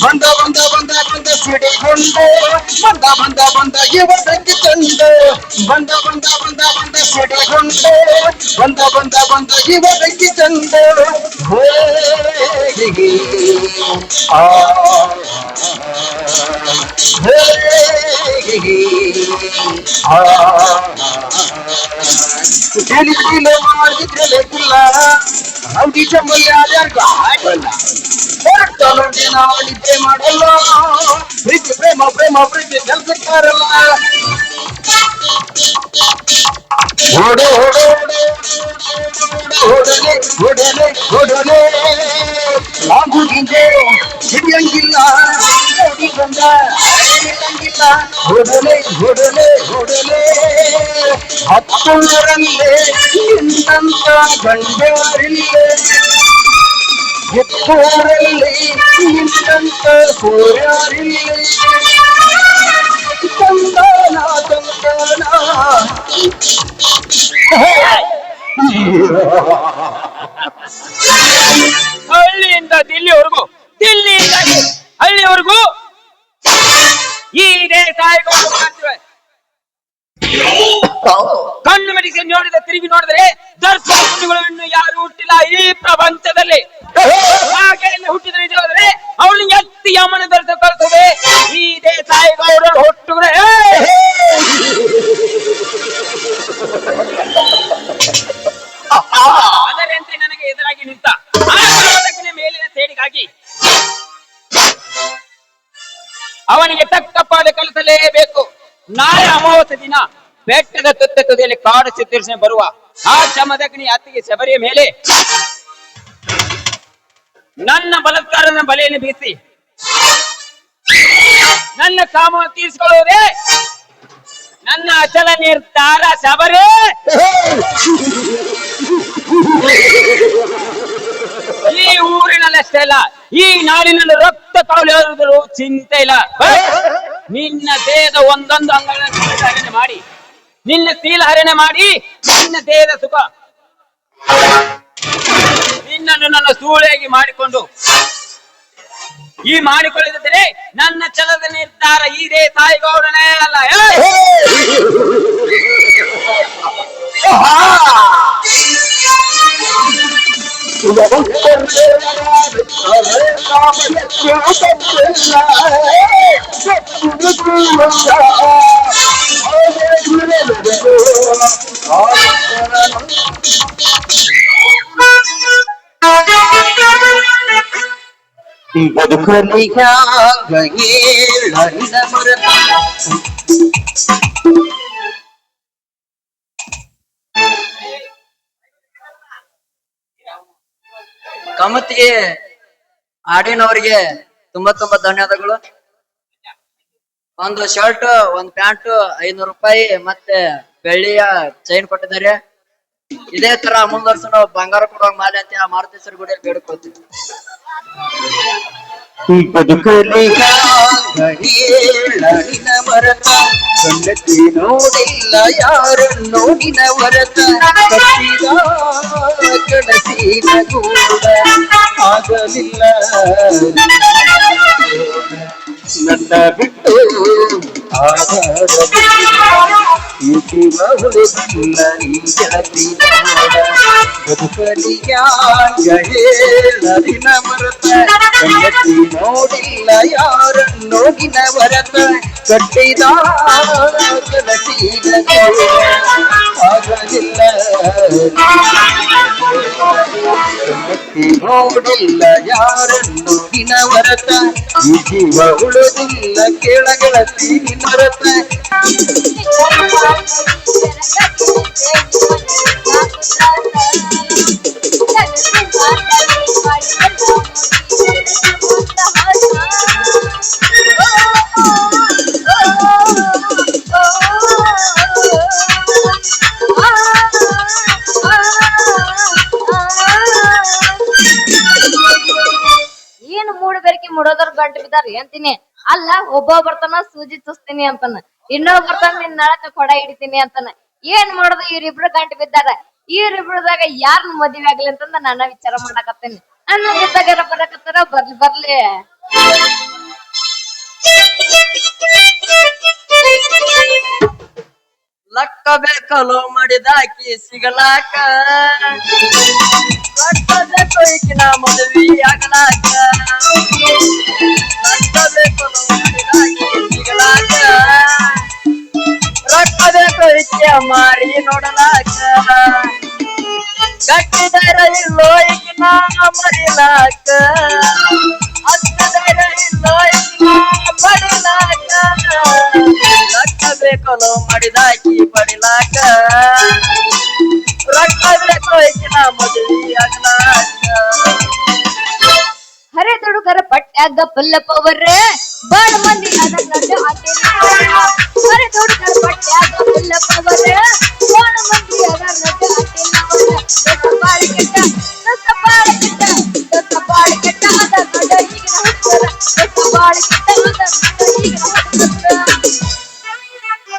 ಬಂದ ಬಂದ ಬಂದ ಬಂದ ಸಿಡಿಗೊಂಡು ಬಂದ ಇವ ಬೆಂಕಿ ತಂದು ಬಂದ ಸಿಡಿಗೊಂಡು ಬಂದ ಇವ ಬೆಂಕಿ ತಂದು ಹೇಗೆ ಆ ಹೇಗೆ ಆ ತಿಳಿದಿಲ್ಲ ಮಾಡಿದ್ರಲ್ಲ ಹೌದಿ ಚಂಬಲ್ ಯಾರ್ಯಾರ್ಗ ಆಗಲ್ಲ ಹೊರಟೊಂದಿ ನಾವಳಿಕೆ ಮಾಡಲ್ಲ ಪ್ರೀತಿ ಪ್ರೀತಿ ಕೆಲ್ಸಕ್ಕಾರಲ್ಲ ಓಡೋ ಓಡೋ ಓಡಲೆ ಓಡಲೆ ಓಡಲೆ ಆಗುದಿಂದೆ ಹಿಡಿಯಂಗಿಲ್ಲ ಓಡಿ ಬಂದ ಹಿಡಿಯಂಗಿಲ್ಲ ಓಡಲೆ ಓಡಲೆ ಓಡಲೆ ಹತ್ತೊಂದರಲ್ಲೇ ನಿನ್ನಂತ ಗಂಡರಿಲ್ಲೇ ಎತ್ತರಲ್ಲಿ ನಿನ್ನಂತ ಸೂರ್ಯರಿಲ್ಲೇ ತಂದಾನ ತಂದಾನ ಹಳ್ಳಿಯಿಂದ ದಿಲ್ಲಿಯಿಂದ ಹಳ್ಳಿವರೆಗೂ ಈ ದೇಸಾಯಿಗಳು ಮಾಡ್ತಿವೆ. ಕಣ್ಣು ಮೆಡಿಸಿ ತಿರುಗಿ ನೋಡಿದರೆ ದರ್ಶನಗಳನ್ನು ಯಾರು ಹುಟ್ಟಿಲ್ಲ ಈ ಪ್ರಪಂಚದಲ್ಲಿ. ಹಾಗೆ ಹುಟ್ಟಿದ ನಿಜವಾದರೆ ಅವಳು ಎತ್ತಿ ಯಮನ ದರ್ಶನ ಕಳಿಸುವೆ ಈ ದೇಸಾಯಿಗೌಡರು ಹುಟ್ಟುಗರೆ. ಅದರಂತೆ ನನಗೆ ಎದುರಾಗಿ ನಿಂತ ಮೇಲಿನ ಸೇಡಿಗಾಗಿ ಅವನಿಗೆ ತಕ್ಕಪ್ಪಾದ ಕಲಿಸಲೇಬೇಕು. ನಾಳೆ ಅಮಾವಾಸ್ಯ ದಿನ ಬೆಟ್ಟದ ತುದಿಯಲ್ಲಿ ಕಾಡು ಸಿದ್ಧರಿಸಿ ಬರುವ ಆ ಚಮದಗ್ನಿ ಅತ್ತಿಗೆ ಶಬರಿಯ ಮೇಲೆ ನನ್ನ ಬಲಾತ್ಕಾರದ ಬಲೆಯನ್ನು ಬೀಸಿ ನನ್ನ ಕಾಮವನ್ನು ತೀರಿಸಿಕೊಳ್ಳುವುದೇ ನನ್ನ ಅಚಲ ನಿರ್ಧಾರ. ಶಬರಿ, ಈ ಊರಿನಲ್ಲಷ್ಟೇ ಅಲ್ಲ ಈ ನಾಡಿನಲ್ಲಿ ರಕ್ತ ಕೌಲಿಯಾದರೂ ಚಿಂತೆ ಇಲ್ಲ. ನಿನ್ನ ದೇಹದ ಒಂದೊಂದು ಅಂಗಗಳನ್ನು ಮಾಡಿ ನಿನ್ನ ಶೀಲಹರಣೆ ಮಾಡಿ ನಿನ್ನ ದೇಹದ ಸುಖ ನಿನ್ನನ್ನು ನನ್ನ ಸೂಳೆಯಾಗಿ ಮಾಡಿಕೊಂಡು ಈ ಮಾಡಿಕೊಳ್ಳದಿದ್ದರೆ ನನ್ನ ಛಲದ ನಿರ್ಧಾರ ಈ ದೇಸಾಯಿಗೌಡನೇ ಅಲ್ಲ. ಬದುಕಲಿ ಹ್ಯಾಂಗ ಹೇಳಲಿನ ಮರತ ಕಮತಿಗೆ ಹಾಡಿನವರಿಗೆ ತುಂಬಾ ಧನ್ಯವಾದಗಳು. ಒಂದು ಶರ್ಟ್ ಒಂದು ಪ್ಯಾಂಟ್ 500 ರೂಪಾಯಿ ಮತ್ತೆ ಬೆಳ್ಳಿಯ ಚೈನ್ ಕೊಟ್ಟಿದ್ದಾರೆ. ಇದೇ ತರ ಮುಂದುವರ್ಸ ನಾವು ಬಂಗಾರ ಕೊಡುವ ಮಾಲೆ ಅಂತ ಮಾರುತೇಶ್ವರ ಗುಡಿಯಲ್ಲಿ ಬೇಡ್ಕೊಳ್ತೀವಿ. ಬದುಕಲಿ ಹೇಳಲಿನ ಮರತ ಕಂಡತಿ ನೋಡಿಲ್ಲ ಯಾರನ್ನು ನಿನ ವರತ ಕಟ್ಟಿದ ಕಡಸಿನ ಗೂಡ ಆಗಲಿಲ್ಲ ನನ್ನ ಬಿಟ್ಟು ಉಳಿದಿಲ್ಲ ನೀ ಜಾತಿ ಬದುಕಲಿ ಹೇಳಲಿನ ಮರತ ಕಂಡತಿ ನೋಡಿಲ್ಲ ಯಾರನ್ನು ನಿನ ವರತ ಕಟ್ಟಿದ ಕಡಸಿನ ಆಗಲಿಲ್ಲ ನೋಡಿಲ್ಲ ಯಾರನ್ನು ನಿನ ವರತ ಈ ಜೀವ ಉಳಿದಿಲ್ಲ ಕೆಳಗೆಳತಿ ನಿನ್ನ ವರತ ಏನು ಮೂಡಬೇರಿಕೆ ಮುಡೋದ್ರ ಗಂಟು ಬಿದ್ದಾರಿ ಅಂತೀನಿ. ಅಲ್ಲ ಒಬ್ಬ ಬರ್ತಾನ ಸೂಜಿ ಚುಸ್ತೀನಿ ಅಂತಾನ, ಇನ್ನೊಬ್ಬ ಬರ್ತಾನ ನಿನ್ ನಳಕ ಕೊಡ ಹಿಡಿತೀನಿ ಅಂತಾನ. ಏನ್ ಮಾಡೋದು ಇವ್ರಿಬ್ರು ಗಂಟು ಬಿದ್ದಾರ. ಇವ್ರಿಬ್ರದಾಗ ಯಾರನ್ನ ಮದ್ವೆ ಆಗ್ಲಿ ಅಂತಂದ ನನ್ನ ವಿಚಾರ ಮಾಡಾಕತ್ತೇನಿ. ಅನ್ನೋದಿದ್ದಾಗ ಬರಾಕತ್ತಾರ, ಬರ್ಲಿ ಬರ್ಲಿ. ಲಕ್ಕ ಬೇಕಲೋ ಮಾಡಿದಾಕಿ ಸಿಗಲಾಕ, ಲಕ್ಕ ಬೇಕು ಈಕಿನ ಮದುವೆ ಆಗಲಾಕ. ಲಕ್ಕ ಬೇಕಲೋ ಮಾಡಿದಾಕಿ ಸಿಗಲಾಕ, ರೊಕ್ಕ ಬೇಕು ಈಕೆ ಮಾರಿ ನೋಡಲಾಕ. ಗಟ್ಟಿ ಧೈರ್ಯ ಇಲ್ಲೋ ಈಕಿನ ಮರಿಲಾಕ, ಅಷ್ಟ ಧೈರ್ಯ ಇಲ್ಲೋ ಈಕಿನ ಪಡಿಲಾಕ. ಲಕ್ಕ ಬೇಕಲೋ ಮಾಡಿದಾಕಿ ಪಡಿಲಾಕ, ರೊಕ್ಕ ಬೇಕು ಈಕಿನ ಮದುವೆ ಆಗಲಾಕ. ಹರೆ ತುಡುಗರ ಪಟ್ಟ್ಯಾಗ ಪಲ್ಲ ಪವರ್ ಬಾಳ ಮಂದಿ ಅದರ ಹರೆ ತುಡುಗರ ಪಟ್ಟ್ಯಾಗ ಪಲ್ಲ ಪವರ್ ಬಾಳ ಮಂದಿ ಅದರ ಬಾಳ ಕೆಟ್ಟ ಬಾಳ ಕೆಟ್ಟ ಬಾಳ ಕೆಟ್ಟ ಅದರ ಈಗಿನ ಹುಡುಗರ ಬಾಳ ಕೆಟ್ಟ ಅದರ ಈಗಿನ ಹುಡುಗರ.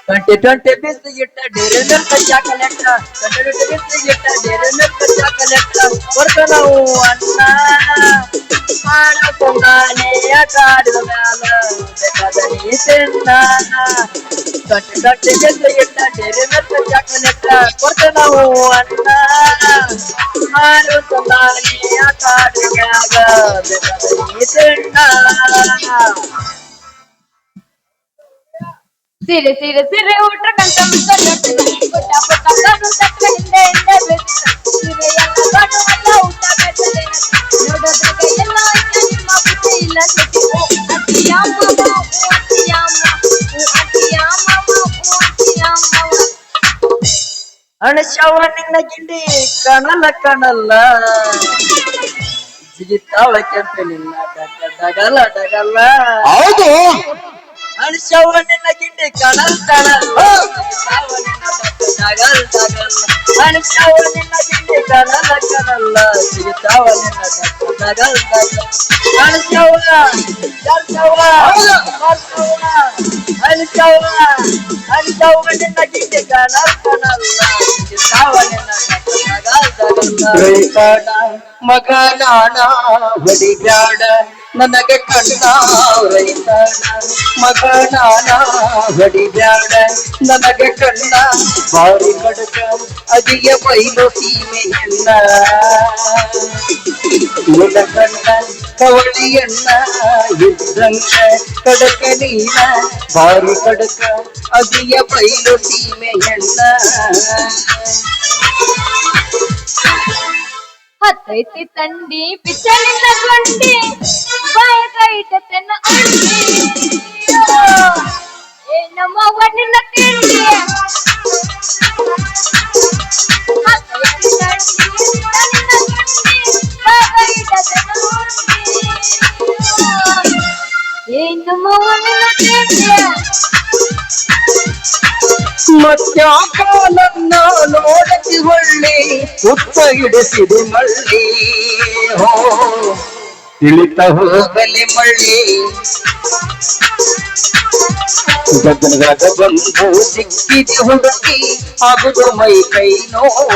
2020 ಬಿಸಿಗಿಟ್ಟ ಡೇರೆ ಮಿಲ್ಕ್ ಚಾಕಲೇಟ್, 2020 ಬಿಸಿಗಿಟ್ಟ ಡೇರೆ ಮಿಲ್ಕ್ ಚಾಕಲೇಟ್. ಕೊಡ್ತ ನಾವು ಅನ್ನ ಮಾಡಕೊಂಡಾನೆ ಆಟ ಆಡಿದ ಮ್ಯಾಲ ಬೇಕಾದ ನೀ ತಿನ್ನ. 2020 ಬಿಸಿಗಿಟ್ಟ ಡೇರೆ ಮಿಲ್ಕ್ ಚಾಕಲೇಟ್. ಕೊಡ್ತ ನಾವು ಅನ್ನ ಮಾಡಕೊಂಡಾನೆ ಆಟ ಆಡಿದ ಮ್ಯಾಲ ಬೇಕಾದ ನೀ ತಿನ್ನ. ಸೀರೆ ಸೀರೆ ಸೀರೆ ಊಟ ಕಂತ ಪುಟ್ಟ ಪುಟ್ಟ ಕಣ್ಣು ತಕ್ಕ ಹಿಂದೆ ಹಿಂದೆ ಬೆಚ್ಚ ಸೀರೆ ಎಲ್ಲ ಕಣ್ಣು ಎಲ್ಲ ಊಟ ಬೆಚ್ಚದೆ ನೋಡೋದಾಗ ಎಲ್ಲ ಐತೆ ನಿಮ್ಮ ಬುದ್ಧಿ ಇಲ್ಲ ಸೆಟ್ಟಿಗೂ ಅತಿಯಾಮ ಅತಿಯಾಮ ಅತಿಯಾಮ ಅತಿಯಾಮ. ಅಣಶವ ನಿನ್ನ ಗಿಂಡಿ ಕಣಲ ಕಣಲ್ಲ, ಜಿಗಿತಾವ ಕೆಂಪೆ ನಿನ್ನ ಡಗಲ ಡಗಲ. ಹೌದು, ಅಣಶವ ನಿನ್ನ ಗಿಂಡಿ ಕಣಲ್ ಕಣಲ್ಲ, ಡಗಲ್ ಡಗಲ್. ಅಣಶವ ನಿನ್ನ ಗಿಂಡಿ ಕಣಲ ಕಣಲ್ಲ, ಜಿಗಿತಾವ ನಿನ್ನ ಡಗಲ್ ಡಗಲ್. ಅಣಶವ ಅಣಶವ ಅಣಶವ ಅಣಶವ ನಿನ್ನ ಗಿಂಡಿ ಕಣಲ್ ಕಣಲ್ಲ, ಜಿಗಿತಾವ ನಿನ್ನ ಡಗಲ್ ಡಗಲ್. ರೈತನ ಮಗನಾಣ ಹೊಡಿಬ್ಯಾಡ ನನಗೆ ಕಣ್ಣ, ರೈತನ ಮಗನಾಣ ಹೊಡಿಬ್ಯಾಡ ನನಗೆ ಕಣ್ಣ. ಬಾರಿ ಕಡಕ ಅದಿಯ ಬೈಲು ಸೀಮೆ ಹೆಣ್ಣ, ನಿನ್ನ ಕಣ್ಣ ಕವಳಿಯಣ್ಣ ಇದ್ದಂಗ ಕಡಕ ನೀನ. ಬಾರಿ ಕಡಕ ಅದಿಯ ಬೈಲು ಸೀಮೆ ಹೆಣ್ಣ. ಹತ್ತೈತಿ ತಂಡಿ ಪಿಚ್ಚಲಿನ ಗೊಂಡಿ ಬಾಯ ಕೈಟನ ಅಂಡಿ ಏನಮ್ಮ ನಿನ್ನ ತಿಂಡಿ. ಹತ್ತೈತಿ ತಂಡಿ ಪಿಚ್ಚಲಿನ ಗೊಂಡಿ ಬಾಯ ಕೈಟನ ಅಂಡಿ ಏನಮ್ಮ ನಿನ್ನ ತಿಂಡಿ. ಮತ್ಯಾಕ ನನ್ನ ನೋಡತಿ ಹೊಳ್ಳಿ ಉತ್ತ ಹಿಡಿಸಿದೆ ಮಳ್ಳಿ, ಹೋ ತಿಳಿತ ಹೋಗಲಿ ಮಳ್ಳಿ. ಗಗನದಾಗ ಬಂದು ಸಿಕ್ಕಿದೆ ಹುಡುಕಿ ಆಗುದು ಮೈ ಕೈ ನೋವ,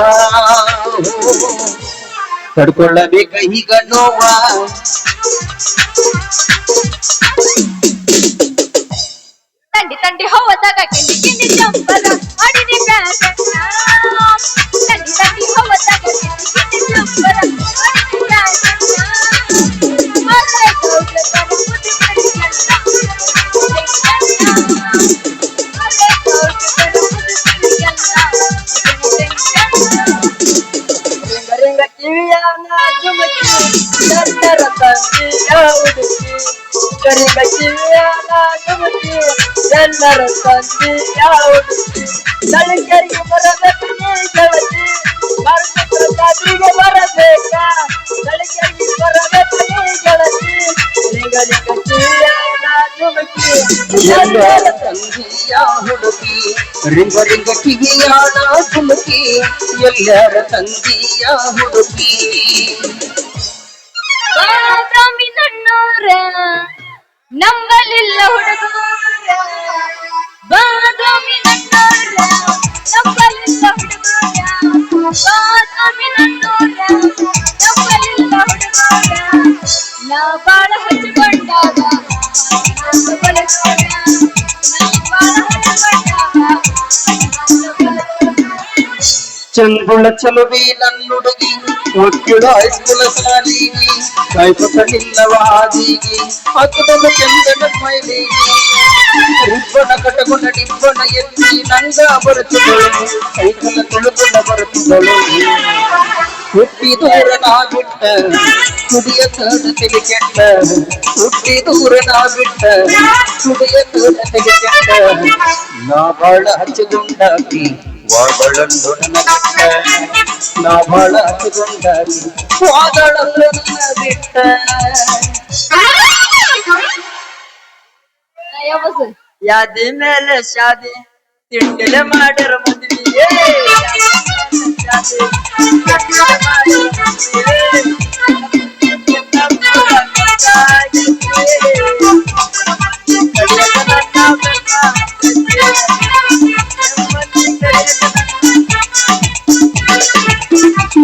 ತಡ್ಕೊಳ್ಳಬೇಕ ಈಗ ನೋವ. ತಂಡಿ ತಂಡಿ ಹೌದಾಗ ಕಿಂಡಿ ಕಿಂಡಿ ಚಂಪರ ಮಾಡಿನಿ ಬ್ಯಾಸನ್ನ. ತಂಡಿ ತಂಡಿ ಹೌದಾಗ ಕಿಂಡಿ ಕಿಂಡಿ ಚಂಪರ ಮಾಡಿನಿ ಬ್ಯಾಸನ್ನ. ಅಲ್ಲೇ ಗೌಡ್ರ ತನ ಬುದ್ಧಿ ಕಡಿಯಲ್ಲ, ಅಲ್ಲೇ ಗೌಡ್ರ ತನ ಬುದ್ಧಿ ಕಡಿಯಲ್ಲ. ರಿಂಗ ರಿಂಗ ಕಿವಿಯಾನ ಜುಮಕಿ ಚಂದರ ತಂದಿಯ ಹುಡುಕಿ, ರಿಂಗ ಕಿವಿಯಾನ ಜುಮಕಿ ಚಂದರ ತಂದಿಯ ಹುಡುಕಿ. ತಳಿಕರಿಗೆ ಬರಬೇಕು ನೀ ಗೆಳತಿ, ಮರುಮಿಗೆ ಬರಬೇಕ. ತಳಿಕರಿಗೆ ಬರಬೇಕು ನೀ ಗೆಳತಿ, ರಿಂಗ ರಿಂಗ ಕಿವಿಯಾನ ಜುಮಕಿ ಎಲ್ಲರ ತಂಗಿಯ ಹುಡುಗಿ. ರಿಂಗ ರಿಂಗ ಕಿವಿಯಾಣ ಜುಮುಕಿ ಎಲ್ಲರ ತಂಗಿಯ ಹುಡುಗಿ. ಬಾದಾಮಿ ನನ್ನೂರ ನಂಬಲಿಲ್ಲ ಹುಡುಗೂರ, ಬಾದಾಮಿ ನನ್ನೂರ ನಂಬಲಿಲ್ಲ ಹುಡುಗೂರ. ನಾ ಬಾಳ ಹಚ್ಚಿಕೊಂಡಾಗ ಹಾಲು ಬಲಸೋಣ. ನಾ ಬಾಳ ಹಚ್ಚಿಕೊಂಡಾಗ ಚಂಗುಳ ಚಲುವೆ ನನ್ನುಡುಗಿ ಒಕ್ಕಿಡು ಹೈಸ್ಕೂಲ ಸಾಲಿಗೆ ಕಾಯ್ಕೊತ ನಿಲ್ಲವ ಹಾದಿಗೆ ಹಕ್ಕದೊಂದು ಚಂದನ ಸ್ಮೈಲಿಗೆ ರಿಬ್ಬನ ಕಟಗೊಂಡ ಡಿಬ್ಬನ ಎತ್ತಿ ನಂಗ ಬರುತ್ತಿದ್ದಳು ಸೈಕಲ ತುಳುಕೊಂಡ ಬರುತ್ತಿದ್ದಳು ಹುಟ್ಟಿ ದೂರ ನಾ ಬಿಟ್ಟ ಕುಡಿಯ ತೋಟ ತೆಗೆ ಕೆಟ್ಟ ಹುಟ್ಟಿ ದೂರ ನಾ ಬಿಟ್ಟ ಕುಡಿಯ ತೋಟ ತೆಗೆ ಕೆಟ್ಟ ನಾ ಬಾಳ ಹಚ್ಚಿಕೊಂಡಾಕಿ ವಾಗಳಂದು ನನ್ನ ಬಿಟ್ಟ ನಾ ಬಾಳ ಹಚ್ಚಿಕೊಂಡಾಕಿ ವಾಗಳಂದು ನನ್ನ ಬಿಟ್ಟ ಯಾವಸ ಯಾದಿ ಮೇಲೆ ಶಾದಿ ತಿಂಡಿಲೆ ಮಾಡಿರ ಮದ್ವಿ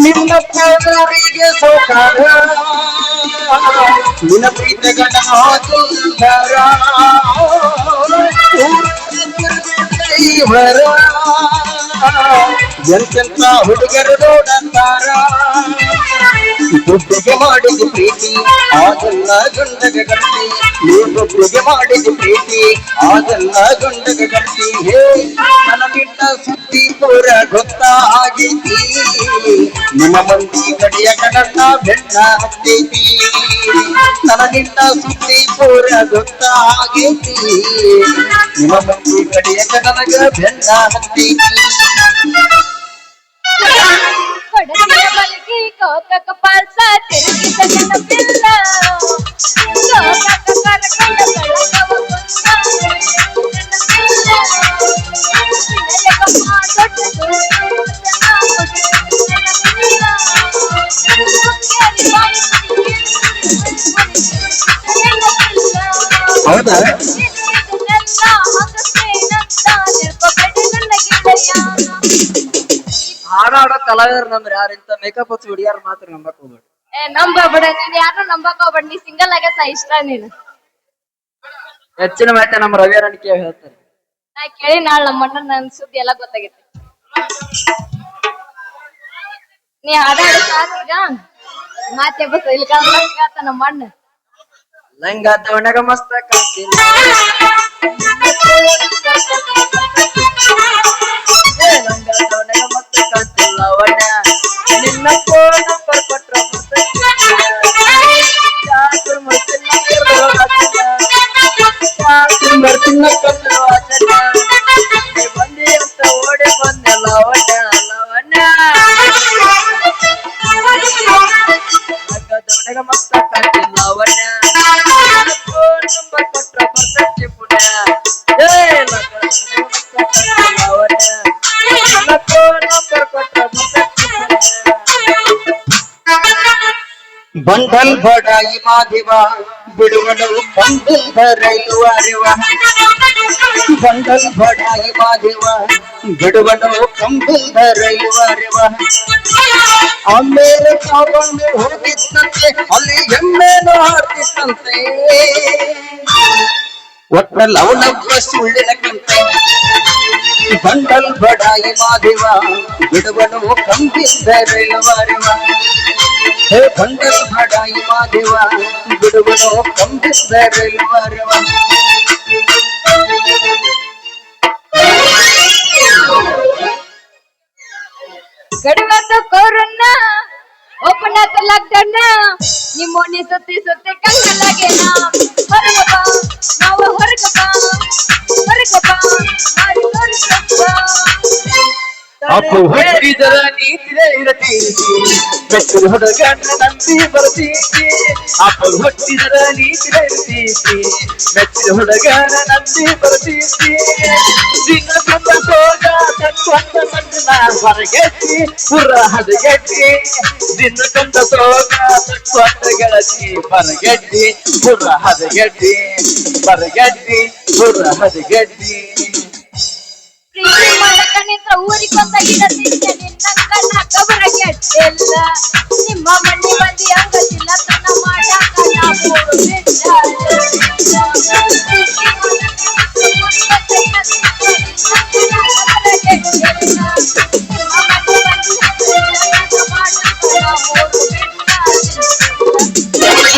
ನಿನ್ನ ಪೌರಿಗೆ ಸೋಕಾರ ನಿನ್ನ ಪ್ರೀತಗಣ ಸುಂದರ ಇವರ ಎಂತೆಂತ ಹುಡುಗರು ನೋಡಂತಾರ ದುಡ್ಡಿಗೆ ಮಾಡಿದ ಪ್ರೀತಿ ಆಗಲ್ಲ ಗಂಡಗೆ ಗಟ್ಟಿ ನೀ ದುಡ್ಡಿಗೆ ಮಾಡಿದ ಪ್ರೀತಿ ಆಗಲ್ಲ ಗಂಡಗೆ ಗಟ್ಟಿ ಹೇ ನನ್ನ ಬಿಟ್ಟ ಸುದ್ದಿ ಪೂರ ಗೊತ್ತಾಗೈತಿ ನಿಮ್ಮ ಮಂದಿ ಕಡೆಯ ಕಡನ್ನ ಬೆಣ್ಣ ಹತ್ತೈತಿ ನನಗಿಂತ ಸುದ್ದಿ ಪೂರ ಗೊತ್ತಾಗೈತಿ ನಿಮ್ಮ ಮಂದಿ ಕಡೆಯ ಕಡನಗ ಬೆಣ್ಣ ಹತ್ತೈತಿ ಕೊಡಲಿಯ ಬಲಗಿ ಕೋಕಕ ಪಾಲ್ಸ ತಿರುಗಿದ ನೆನಪಿಲ್ಲ ಕೋಕಕ ಕರಕೊಂಡ ಬೆಳಕವ ಕೊಂದ ನೆನಪಿಲ್ಲ ವಿನಯಕಮ್ಮ ದೊಡ್ಡದು ನೆನಪಿಲ್ಲ ಮುಂಗೇರಿ ಬಾಯಿ ಹೌದಾ ಇದನ್ನೆಲ್ಲ ಹಂಗಸೇನಂತ ನಿಲ್ಕೋಬೇಡಿ ನನ್ನ ಗೆಳೆಯ. ಹಾಡಾಡೋ ಕಲಾವಿದ್ರ ನಂಬ್ರಿ ಯಾರು ಇಂತ ಮೇಕಪ್ ಹಚ್ಚಿ ಹುಡುಗಿಯಾರ ಮಾತ್ರ ನಂಬಕ್ ಹೋಗ್ಬೇಡಿ. ನಂಬಬೇಡ ನೀನ್ ಯಾರು ನಂಬಕ್ ಹೋಗ್ಬೇಡ ನೀ ಸಿಂಗಲ್ ಆಗಸ ಇಷ್ಟ ನೀನು. ಹೆಚ್ಚಿನ ಮಾಹಿತಿ ನಮ್ಮ ರವಿ ಅರಣಿಕೆ ಹೇಳ್ತಾರೆ. ನಾ ಕೇಳಿ ನಾಳೆ ನಮ್ಮ ಅಣ್ಣ ನನ್ ಸುದ್ದಿ ಎಲ್ಲ ಗೊತ್ತಾಗೈತಿ. ನೀ ಹಾಡಾಡ ಸಾಕೀಗ ಮಾತೆ ಬಸ್ ಇಲ್ಲಿ ಕಾತ ನಮ್ಮ ಅಣ್ಣ ಲಂಗ ದವಣಗ ಮಸ್ತ ಕಾಣ್ತೀನಿ ಲಂಗ ದವಣಗ ಮಸ್ತ ಕಾಣ್ತಿಲ್ಲ ಅವಣ್ಣ ನಿನ್ನ ಫೋನ್ ನಂಬರ್ ಕೊಟ್ರ ಬರ್ತಿನ್ನ ಬಂದಿ ಅಂತ ಓಡಿ ಬಂದೆ ಲವಣ್ಣ ಲವಣ್ಣ ಲಂಗ ಮಸ್ತ ಕಾಣ್ತಿಲ್ಲ ಅವಣ್ಣ ಫೋನ್ ನಂಬರ್ ಕೊಟ್ರ ಬರ್ತೈತಿ ಪುಣ್ಯ ಬಂಡಲ್ ಬಡಾಯಿ ಮಾದಿವ ಬಿಡುವನು ಕಂಬಿಲ್ದ ರೈಲು ಅರಿವ ಬಂಡಲ್ ಬಡಾಯಿ ಮಾದಿವ ಬಿಡುವನು ಕಂಬಿಲ್ದ ರೈಲು ಅರಿವ ಆಮೇಲೆ ಕಾವಂದು ಹೋಗಿತ್ತಂತೆ ಅಲ್ಲಿ ಎಮ್ಮೆನು ಹಾರ್ತಿತ್ತಂತೆ ಒಟ್ಟಲ್ಲಿ ಅವನೊಬ್ಬ ಸುಳ್ಳಿನ ಕಂತೆ ಬಂಡಲ್ ಬಡಾಯಿ ಮಾದಿವ ಬಿಡುವನು ಕಂಬಿಲ್ದ ರೈಲು ಅರಿವ ಹೇ ಬಂಡಲ್ ಬಡಾಯಿ ಮಾದಿವ ಬಿಡುವನು ಕಂಬಿಲ್ದ ರೈಲು ಅರಿವ ಗಡಿವತ್ತು ಕೊರೋನಾ ಓಪನ್ ಆತ ಲಾಕ್ಡೌನ್ ನಿಮ್ಮೋನಿ ಸುತ್ತಿ ಸುತ್ತಿ ಕಂಗಲಾಗೇನ ಹೊರಗ ಬಾ ನಾವು ಹೊರಗ ಬಾ ಮಾರಿ ತೋರಿಸಪ್ಪ ಅಪ್ಪು ಹುಟ್ಟಿದರ ನೀತಿರೇ ಇರತೀತಿ ಬೆಟ್ಟದ ಹುಡುಗಣ್ಣ ನಂಬಿ ಬರ್ತೀತಿ ಅಪ್ಪು ಹುಟ್ಟಿದರ ನೀತಿರೇ ಇರತೀತಿ ಬೆಟ್ಟದ ಹುಡುಗಣ್ಣ ನಂಬಿ ಬರ್ತೀತಿ ದಿನ ಕೊಂದ ಸೋಗ ತಕ್ಕೊಂಡ ಮಣ್ಣ ಹೊರಗೆಟ್ಟಿ ಪುರ ಹದಗೆಟ್ಟಿ ದಿನ ಕೊಂದ ಸೋಗ ತಕ್ಕೊಂಡ ಗೆಳತಿ ಹೊರಗೆಟ್ಟಿ ಪುರ ಹದಗೆಟ್ಟಿ ಹೊರಗೆಟ್ಟಿ ಪುರ ಹದಗೆಟ್ಟಿ ಪ್ರೀತಿ ಮಾಡಕ ನಿಂತ್ರ ಊರಿಗೆ ಬಂದ ಗಿಡದಿಂದ ನಿನ್ನಂಗ ನಾ ಕಬರ ಗೆಟ್ಟಿಲ್ಲ ನಿಮ್ಮ ಮನೆ ಮಂದಿ ಹಂಗ ಚಿಲ್ಲತನ ಮಾಡಾಕ ನಾ ಮೂರು ಬಿಟ್ಟ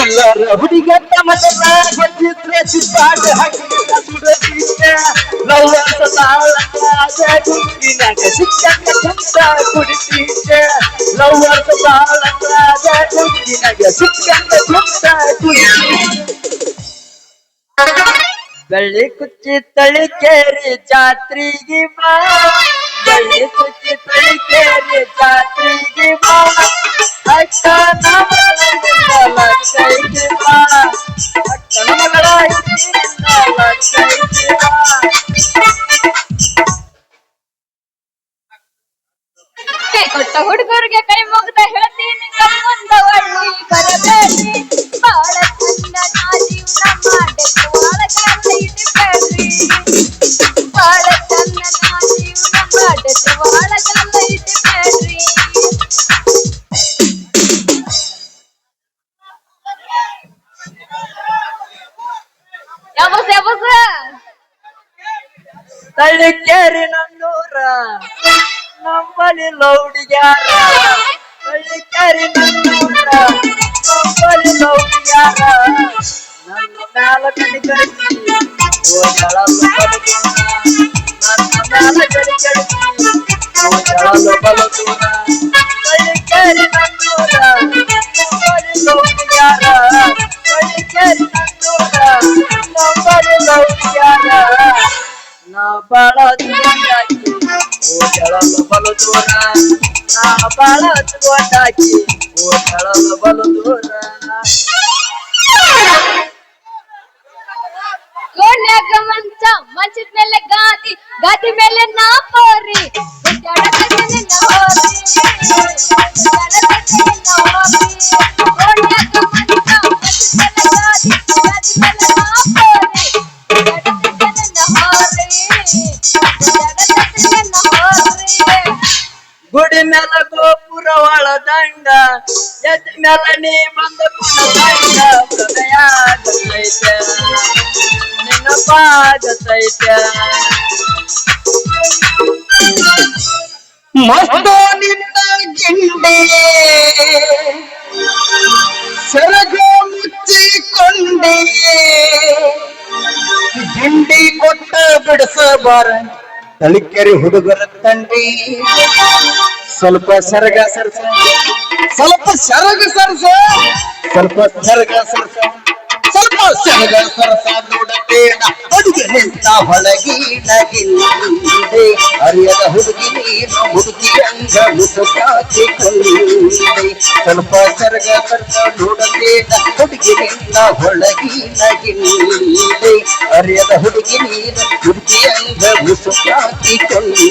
ಎಲ್ಲರ ಹುಡುಗತ್ತ ಮತನ ಗೊತ್ತಿದ್ರೆ ಚಿತ್ತಾಟ ಹಾಕಿದ ಸುಡತಿದ್ದ ನವ್ವಂತ ತಾಳಂಗಾದ ಗುಂಪಿನಾಗ ಸಿಕ್ಕಂಗ ಕುಂತ ಕುಡಿತಿದ್ದ ನವ್ವಂತ ತಾಳಂಗಾದ ಗುಂಪಿನಾಗ ಸಿಕ್ಕಂಗ ಕುಂತ ಕುಡಿತಿದ್ದ ಬೆಳ್ಳಿ ಕುಚ್ಚಿ ತಳಿಕೇರಿ ಜಾತ್ರೆಗೆ ಬಾ ಬೆಳ್ಳಿ ಕುಚ್ಚಿ ತಳಿಕೇರಿ ಜಾತ್ರೆಗೆ ಬಾ ಅಕ್ಕ ನಮಗಳ ಕೈಗೆ ಬಾ ಅಕ್ಕ ನಮಗಳ ಕೈಗೆ ಬಾ ಕೈ ಕೊಟ್ಟ ಹುಡುಗರಿಗೆ ಕೈ ಮುಗ್ದ ಹೇಳ್ತೀನಿ ಕಮ್ಮಂದ ಒಳ್ಳಿ ಬರಬೇಡಿ ಬಾಳ ಚಂದ ನಾ ಜೀವನ ಮಾಡಕ್ಕೆ ಒಳಗಲ್ಲ ಇಡಬೇಡ್ರಿ ಬಾಳ ಚಂದ ನಾ ಜೀವನ ಮಾಡಕ್ಕೆ ಒಳಗಲ್ಲ ಇಡಬೇಡ್ರಿ ಯಾವಸ್ ಯಾವಸ್ ತಳಿಕೇರಿ ನನ್ನೂರ ನಂಬಲಿ ಲೌಡಿಗ್ಯಾರ ತಳಿಕೇರಿ ನನ್ನೂರ ನಂಬಲಿ ಲೌಡಿಗ್ಯಾರ ನನ್ನ ಮ್ಯಾಲ ಕಡಿಕಡಿಸಿ ಓಡಾಡಲು ಬಲದೂರ ನನ್ನ ಮ್ಯಾಲ ಕಡಿಕಡಿಸಿ ಓಡಾಡಲು ಬಲದೂರ ತಳಿಕೇರಿ ನನ್ನೂರ ನಂಬಲಿ ಲೌಡಿಗ್ಯಾರ ತಳಿಕೇರಿ ನನ್ನೂರ ನಂಬಲಿ ಲೌಡಿಗ್ಯಾರ ನಾ ಬಾಳ ಹಚ್ಕೊಂಡಾಕಿ ಓಡಾಡಲು ಬಲು ದೂರ ನಾ ಬಾಳ ಹಚ್ಕೊಂಡಾಕಿ ಓಡಾಡಲು ಬಲು ದೂರ ಕೋಣ್ಯಾಗ ಮಂಚ ಮಂಚದ ಮೇಲೆ ಗಾದಿ ಗಾದಿ ಮೇಲೆ ನಾ ಪೋರಿ ಕೋಣ್ಯಾಗ ಮಂಚ ಗುಡಿ ಮ್ಯಾಲ ಗೋಪುರ ಒಳ ದಂಡ ಎದ್ ಮ್ಯಾಲ ನೀ ಬಂದ ದಂಡ ಹೃದಯಾಗತೈತೆ ನೆನಪಾಗತೈತೆ ಮಸ್ತ ನಿನ್ನ ಗಿಂಡಿ ಸರಗ ಮುಚ್ಚಿಕೊಂಡಿ ಗಿಂಡಿ ಕೊಟ್ಟ ಬಿಡಿಸಬಾರ ತಳಿಕೆರೆ ಹುಡುಗರ ತಂಡಿ ಸ್ವಲ್ಪ ಸರಗ ಸರ್ಸ ಸ್ವಲ್ಪ ಸರಗ ಸರ್ಸ ಸ್ವಲ್ಪ ಸರಗ ಸರ್ಸ ಸ್ವಲ್ಪ ಸರಗ ಸರ್ಸ ನೋಡಬೇಡ ಅಡುಗೆ ನಿಂತ ಹೊಳಗಿನಗಿಲ್ಲದೆ ಅರಿಯದ ಹುಡುಗಿ ನೀನು ಹುಡುಗಿ ಅಂಗ ಮುಸುಕಾಚಿಕೊಂಡೆ ಸ್ವಲ್ಪ ಸರಗ ಸರ್ಸ ನೋಡಬೇಡ ಹುಡುಗಿ ನಿಂತ ಹೊಳಗಿನಗಿಲ್ಲದೆ ಅರಿಯದ ಹುಡುಗಿ ನೀನು ಹುಡುಗಿ ಅಂಗ ಮುಸುಕಾಚಿಕೊಂಡೆ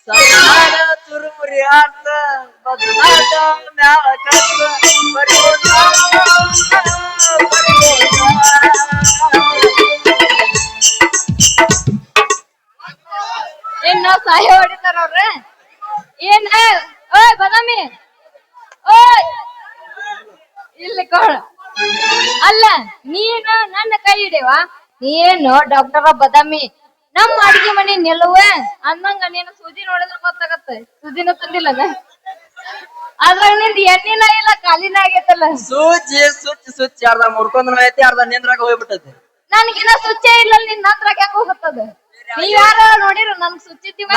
ಸಂಸಾರ ತುರುಮುರಿ ಆಟ ಬದಲಾಟ ಮ್ಯಾಲ ಕತ್ತ ಏನ್ ನಾವ್ ಸಹಾಯ ಹೊಡಿತಾರ ಅವ್ರ ಏನ್ ಓಯ್ ಬದಾಮಿ ಓಯ್ ಇಲ್ಲಿ ಕೊಡ ಅಲ್ಲ ನೀನು ನನ್ನ ಕೈ ಹಿಡಿವ ನೀನು ಡಾಕ್ಟರ್ ಬದಾಮಿ ನಮ್ ಅಡಿಗೆ ಮನೆ ನಿಲ್ಲುವ ಅಂದಂಗ ನೀನು ಸೂಜಿ ನೋಡಿದ್ರೆ ಗೊತ್ತಾಗತ್ತೆ ಸೂಜಿನ ತಂದಿಲ್ಲ ಅದ್ರಾಗ ನಿಂದ ಎಣ್ಣಿನ ಇಲ್ಲ ಕಾಲಿನ ಆಗೈತಲ್ಲ ಸೂಜಿ ಸುಚ್ಚಿ ಅರ್ಧ ಮುರ್ಕೊಂಡ್ ಐತಿ ಅರ್ಧ ನಿಂದ್ರಾಗ ಹೋಗ್ಬಿಟ್ಟೈತಿ ನನ್ಗಿನ್ನ ಸುಚ್ಚೆ ಇಲ್ಲ ನಿನ್ ನಂದ್ರಾಗ ಹೆಂಗ ಹೋಗುತ್ತದ ನೀವ್ ಯಾರ ನೋಡಿರ ನನ್ ಸುಚ್ಚಿದ್ದೀವ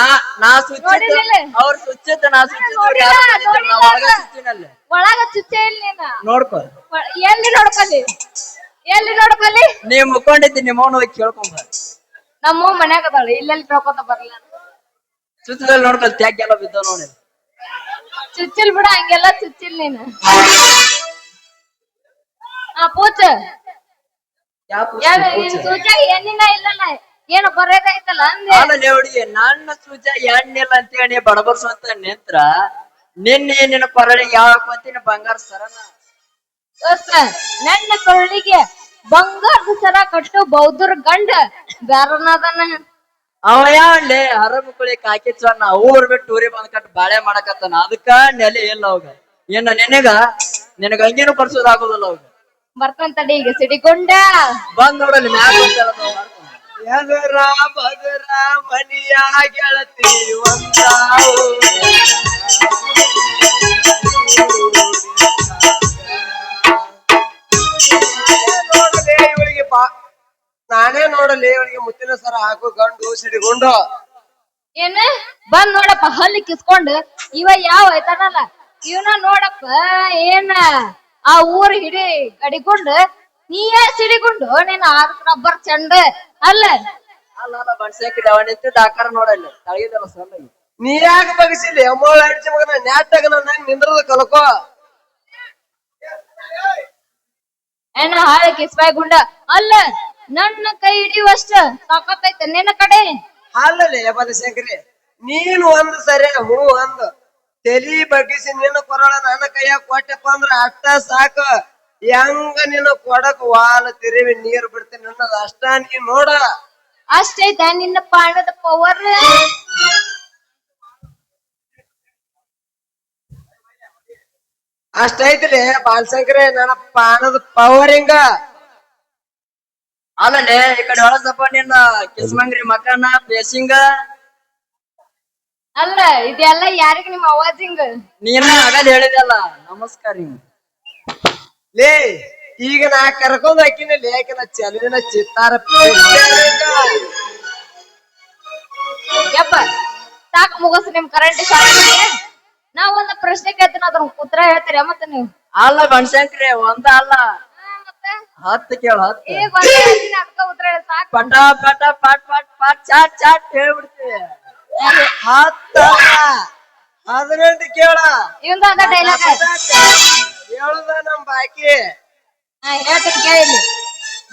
ನಾ ಸುಚ್ಚಿದ್ದ ಅವ್ರ ಸುಚ್ಚಿದ್ದ ನಾ ಸುಚ್ಚಿದ್ದ ಒಳಗ ಸುಚ್ಚಿನಲ್ಲಿ ಒಳಗ ಚುಚ್ಚೆ ಇಲ್ಲ ನೀನ ನೋಡ್ಕೊ ಎಲ್ಲಿ ನೋಡ್ಕೊಲಿ ಎಲ್ಲಿ ನೋಡ್ಕೊಲಿ ನೀವ್ ಮುಕ್ಕೊಂಡಿದ್ದಿ ನಿಮ್ಮ ಅವನು ಹೋಗಿ ಕೇಳ್ಕೊಂಬ ನಮ್ಮ ಮನ್ಯಾಗ ಅದಾಳ ಇಲ್ಲೆಲ್ಲಿ ಕೇಳ್ಕೊತ ಬರ್ಲ ಸುತ್ತದಲ್ಲಿ ನೋಡ್ಕೊಲ್ ತ್ಯಾಗೆಲ್ಲ ಬಿದ್ದ ನೋಡಿ ಚುಚ್ಚಿಲ್ ಬಿಡ ಹಂಗೆಲ್ಲ ಚುಚ್ಚಿಲ್ ನೀನು ಪೂಚ ಸೂಚಾಗ ಎಣ್ಣಿನ ಇಲ್ಲಲ್ಲ ಏನು ಬರೋದೈತಲ್ಲ ಅಂದೆ ಅಲ್ಲ ಹುಡುಗಿ ನನ್ನ ಸೂಜ ಎಣ್ಣಿಲ್ಲ ಅಂತ ಹೇಳಿ ಬಡಬರ್ಸು ಅಂತ ನಿಂತ್ರ ನಿನ್ನೆ ನಿನ್ನ ಪರಳಿಗೆ ಯಾವ ಅಂತೀನಿ ಬಂಗಾರ ಸರನ ನನ್ನ ಕೊಳ್ಳಿಗೆ ಬಂಗಾರದ ಸರ ಕಟ್ಟು ಬೌದ್ಧರ ಗಂಡ ಬ್ಯಾರನದನ ಅವ ಯಾವನ್ಲೆ ಹರಮುಕುಳಿ ಕಾಕಿ ಚನ್ನ ಊರ್ ಬಿಟ್ಟು ಊರಿ ಬಂದ್ ಕಟ್ ಬಾಳೆ ಮಾಡಕತ್ತಾನ ಅದಕ್ಕ ನೆಲೆ ಇಲ್ಲ ಅವಾಗ ಏನ ನಿನಗ ಅಂಗಿನೂ ಕೊಡ್ಸೋದಾಗುದಿಲ್ಲ ಅವಾಗ ಬರ್ತಾನ ತಡಿ ಈಗ ಸಿಡಿಗೊಂಡ ಬಂದ್ ನೋಡಲ್ಲಿ ಎದುರ ಬದುರ ಮನಿಯ ಗೆಳತಿ ಒಂದಾವು ನೋಡಲೇ ಇವಳಿಗೆ ನಾನೇ ನೋಡಲಿ ಇವಳಿಗೆ ಮುತ್ತಿನ ಸರ ಹಾಕು ಗಂಡು ಸಿಡಿಗೊಂಡು ಏನ ಬಂದ್ ನೋಡಪ್ಪ ಹಲ್ಲಿ ಕಿಸ್ಕೊಂಡ್ ಇವ ಯಾವ ಐತಾನಲ್ಲ ಇವನ ನೋಡಪ್ಪ ಏನ ಆ ಊರ್ ಹಿಡಿ ಗಡಿಗೊಂಡು ನೀಯೇ ಸಿಡಿಗೊಂಡು ನೀನ್ ಆದಕ್ ರಬ್ಬರ್ ಚಂಡ ಅಲ್ಲ ಅಲ್ಲ ಬಣ್ಸಕ್ಕೆ ಅವ ನಿಂತಿದ್ದ ಆಕಾರ ನೋಡಲ್ಲಿ ತಳಗಿದಲ್ಲ ಸಣ್ಣ ನೀ ಯಾಕೆ ಬಗಸಿಲಿ ಅಮ್ಮೋಳ ಅಡಿಸಿ ಮಗನ ನ್ಯಾಟಾಗ ನಂಗೆ ನಿಂದ್ರದ ಕಲ್ಕೋ ಏನ ಹಾಳ ಕಿಸ್ಬಾಯ್ ಗುಂಡ ಅಲ್ಲ ನನ್ನ ಕೈ ಹಿಡಿಯುವಷ್ಟ ಸಾಕತ್ತೈತೆ ನಿನ್ನ ಕಡೆ ಅಲ್ಲಲೇ ಬನಶಂಕರಿ ನೀನು ಒಂದ್ ಸರಿ ಹೂ ಅಂದ್ ತಲಿ ಬಗ್ಗಿಸಿ ನಿನ್ನ ಕೊರಳ ನನ್ನ ಕೈಯಾಗ ಕೊಟ್ಟಪ್ಪ ಅಂದ್ರ ಅಷ್ಟ ಸಾಕು ಹೆಂಗ ನಿನ್ನ ಕೊಡಕ್ ವಾಲ್ ತಿರುವಿ ನೀರ್ ಬಿಡ್ತೀನಿ ಅನ್ನೋದು ಅಷ್ಟ ನೀ ನೋಡ ಅಷ್ಟೈತ ನಿನ್ನ ಪಾಣದ ಪವರ್ ಅಷ್ಟೈತ್ರಿ ಬಾಲಶಂಕರಿ ನನ್ನ ಪಾನದ ಪವರ್ ಹಿಂಗ ಅಲ್ಲೇ ಈ ಕಡೆ ಹೊಳಸಪ್ಪ ನಿನ್ನ ಕಿಸ್ಮಂಗ್ರಿ ಮಕನ ಬೇಸಿಂಗ ಅಲ್ಲ ಇದೆಲ್ಲ ಯಾರಿಗ ನಿಮ್ಮ ಅವಾಜಿಂಗ್ ನೀನ ಆಗಲ್ ಹೇಳಿದಲ್ಲ ನಮಸ್ಕಾರ ಲೇ ಈಗ ನಾ ಕರ್ಕೊಂಡ್ ಹಾಕಿನಲ್ಲಿ ಯಾಕಿನ ಚಲುವಿನ ಚಿತ್ತಾರ ಯಪ್ಪ ಸಾಕ್ ಮುಗಸ್ ನಿಮ್ ಕರೆಂಟ್ ನಾ ಒಂದ್ ಪ್ರಶ್ನೆ ಕೇಳ್ತೀನಿ ಅದ್ರ ಉತ್ತರ ಹೇಳ್ತೀರ ಮತ್ತೆ ನೀವು ಅಲ್ಲ ಬನಶಂಕರಿ ಒಂದ ಅಲ್ಲ ಮತ್ತೆ 10 ಕೇಳ 10 ಈಗ ಒಂದ್ ಹೇಳ್ತೀನಿ ಅದಕ್ಕ ಉತ್ತರ ಹೇಳಿ ಸಾಕ್ ಪಟ ಪಟ ಪಟ್ ಪಟ್ ಪಟ್ ಚಾಟ್ ಚಾಟ್ ಹೇಳ್ಬಿಡ್ತೀವಿ 10 18 ಕೇಳ ಇವಂದ ಅದ ಡೈಲಾಗ್ ಹೇಳುದ ನಮ್ ಬಾಕಿ ಹೇಳ್ತೀನಿ ಕೇಳಿ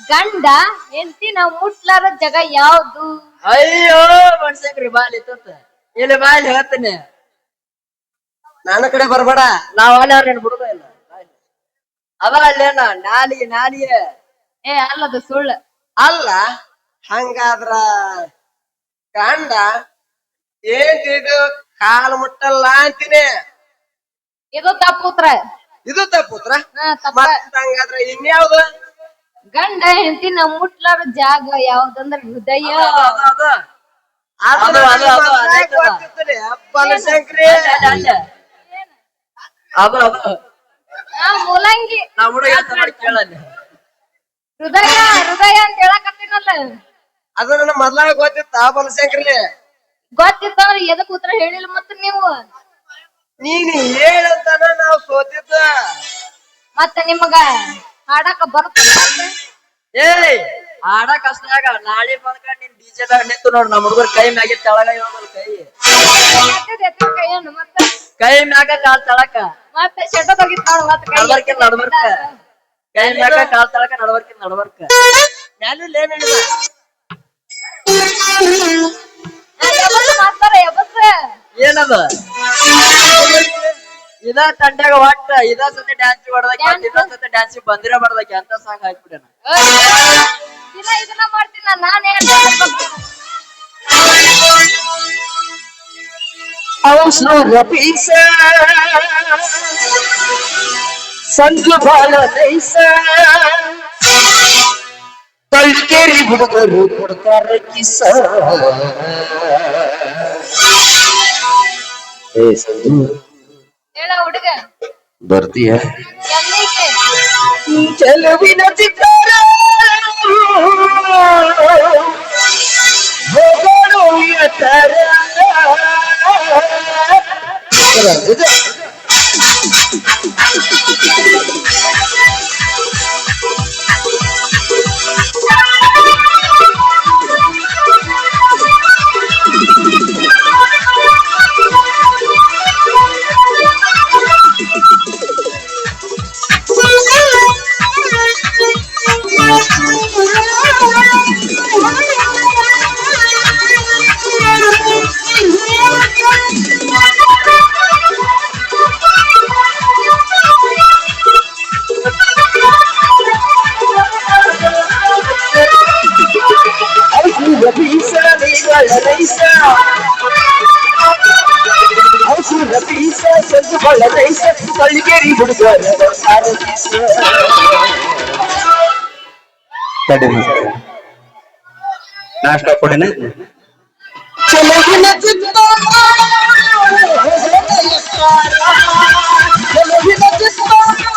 ಗಂಡ ಹೆಂಡತಿ ನಾವ್ ಮುಟ್ಲಾರ ಜಾಗ ಯಾವ್ದು ಅಯ್ಯೋ ಬನಶಂಕರಿ ಬಾಲಿ ತತ್ತ ಇಲ್ಲಿ ಬಾಲಿ ಹೇಳ್ತೀನಿ ನನ್ನ ಕಡೆ ಬರ್ಬೇಡ ನಾವ್ ಅಲ್ಲಿ ಬಿಡುದ ಇಲ್ಲ ಅದ ಅಲ್ಲೇನ ನಾಲಿಗೆ ಅಲ್ಲದು ಸುಳ್ಳು ಅಲ್ಲ ಹಂಗಾದ್ರ ಗಂಡ ಏನಿದು ಕಾಲು ಮುಟ್ಟಲ್ಲ ಅಂತೀನಿ ಇದು ತಪ್ಪುತ್ರ ಇದು ತಪ್ಪುತ್ರ ತಪ್ಪ ಹಂಗಾದ್ರ ಇನ್ಯಾವ್ದು ಗಂಡ ಹೆಂಡತಿ ನಾವ್ ಮುಟ್ಲಾರ ಜಾಗ ಯಾವ್ದಂದ್ರ ಹೃದಯ ಬನಶಂಕರಿ ಅದು ಮೂಲಂಗಿ ನಾ ಹುಡುಗ ಕೇಳಲ್ಲಿ ಹೃದಯ ಅಂತ ಹೇಳಕತ್ತೀನಲ್ಲ ಅದು ನನ್ನ ಮೊದ್ಲಾಗ ಗೊತ್ತಿತ್ತ ಬನಶಂಕರಿ ಗೊತ್ತಿತ್ತಂದ್ರ ಎದಕ್ ಉತ್ತರ ಹೇಳಿಲ್ಲ ಮತ್ತ ನೀವು ನೀನ್ ಹೇಳಂತಾನ ನಾವ್ ಸೋತಿದ್ದ ಮತ್ತ ನಿಮಗ ಹಾಡಕ ಬರುತ್ತ ಆಡ ಕಷ್ಟಾಗ ನಾಳೆ ಬಂದ್ಕೊಂಡ್ ನಿನ್ ಡಿಜೆದಾಗ ನಿಂತು ನೋಡ್ ನಮ್ಮ ಹುಡುಗರ್ ಕೈ ಮ್ಯಾಗೆ ತೆಳಗ ಇರೋದಲ್ಲ ಕೈ ಮ್ಯಾಗ ಕಾಲ್ ತಳಕ ಮತ್ತೆ ಶೆಟ ತೆಗಿತಾಳ ಮತ್ತೆ ನಡ್ಬರ್ಕ ಕೈ ಮ್ಯಾಗ ಕಾಲ್ ತಳಕ ನಡ್ಬರ್ಕ ಏನದ ಇದ ತಂಡ್ಯಾಗ ಒಟ್ಟ ಇದ ಸತಿ ಡ್ಯಾನ್ಸ್ ಹೊಡ್ದಕ್ಕೆ ಇದ ಸತಿ ಡ್ಯಾನ್ಸ್ ಬಂದಿರ ಬಡ್ದಕ್ಕೆ ಅಂತ ಸಾಂಗ್ ಹಾಕ್ಬಿಟ್ಟೆನ ಇದನ್ನ ಮಾಡ್ತೀನಿ ನಾನೇ ಅವಸರ ಪೀಸ ಸಂಜು ಬಾಲ ನೈಸ ತಳ್ಕೇರಿ ಹುಡುಗರು ಕೊಡ್ತಾರೆ ಕಿಸ ಏ ಸಂಜು ಹೇಳ ಹುಡುಗ ಬರ್ತೀಯ ಎಲ್ಲಿಗೆ ಚೆಲುವಿನ ಚಿತ್ತಾರ ಹೋಗೋಣ ಎತ್ತರ ಬಳ್ಳರೈಸ ಹಸುರ ಬೀಸ ಸದ್ದು ಬಳ್ಳರೈಸ ಕಳ್ಳಿಗೇರಿ ಹುಡುಗರ ಸಾರಥೀಸ ನಾಷ್ಟ ಕೊಡಿನ ಚೆಲುವಿನ ಚಿತ್ತಾರ ಚೆಲುವಿನ ಚಿತ್ತಾರ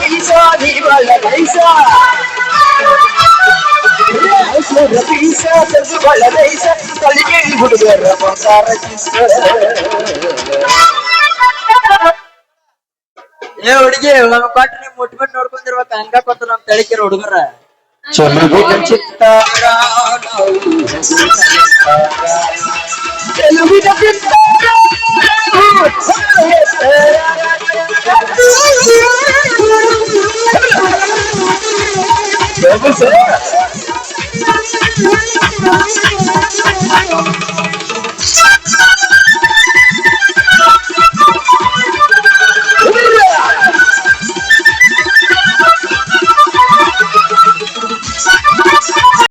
ಬೀಸ ನೀ ಬಳ್ಳರೈಸ ಬೀಸ ಸದ್ದು ಬಳ್ಳರೈಸ ಕಳ್ಳಿಗೇರಿ ಹುಡುಗರ ಸಾರಥೀಸ ಏ ಹುಡುಗಿ ನಮ್ ಕೊಟ್ಟು ನೀವ್ ಮುಟ್ಬಿಟ್ಟು ನೋಡ್ಕೊಂಡಿರ್ಬೇಕ ಹಂಗ ಕೊಟ್ಟು ನಮ್ ತಳಿಕಿರ ಹುಡುಗರ ಚೆಲುವಿನ ಚಿತ್ತಾರ ಚೆಲುವಿನ ಚಿತ್ತಾರ